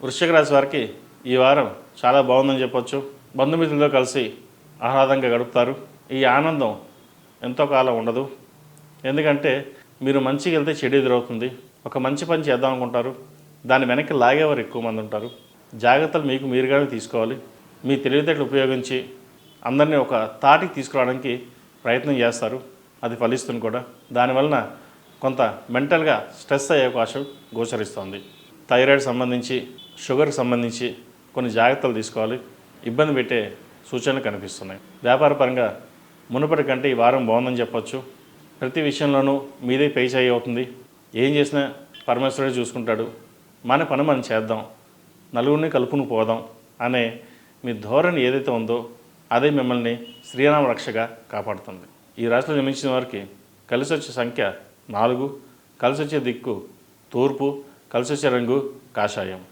వృశ్చిక రాశి వారికి ఈ వారం చాలా బాగుందని చెప్పొచ్చు. బంధుమిత్రులతో కలిసి ఆహ్లాదంగా గడుపుతారు. ఈ ఆనందం ఎంతో కాలం ఉండదు. ఎందుకంటే మీరు మంచిగా వెళ్తే చెడు ఎదురవుతుంది. ఒక మంచి పని చేద్దాం అనుకుంటారు, దాన్ని వెనక్కి లాగేవారు ఎక్కువ మంది ఉంటారు. జాగ్రత్తలు మీకు మీరుగానే తీసుకోవాలి. మీ తెలివితేటలు ఉపయోగించి అందరినీ ఒక తాటికి తీసుకురావడానికి ప్రయత్నం చేస్తారు. అది ఫలిస్తుంది కూడా. దానివలన కొంత మెంటల్గా స్ట్రెస్ అయ్యే అవకాశం గోచరిస్తుంది. థైరాయిడ్ సంబంధించి, షుగర్కి సంబంధించి కొన్ని జాగ్రత్తలు తీసుకోవాలి. ఇబ్బంది పెట్టే సూచనలు కనిపిస్తున్నాయి. వ్యాపారపరంగా మునుపటి కంటే ఈ వారం బాగుందని చెప్పొచ్చు. ప్రతి విషయంలోనూ మీదే పై చేయి అవుతుంది. ఏం చేసినా పరమేశ్వరుడే చూసుకుంటాడు. మన పని మనం చేద్దాం, నలుగురిని కలుపును పోదాం అనే మీ ధోరణి ఏదైతే ఉందో అదే మిమ్మల్ని శ్రీరామ రక్షగా కాపాడుతుంది. ఈ రాశిలో జన్మించిన వారికి కలిసి వచ్చే సంఖ్య 4, కలిసి వచ్చే దిక్కు తూర్పు, కలిసి వచ్చే రంగు కాషాయం.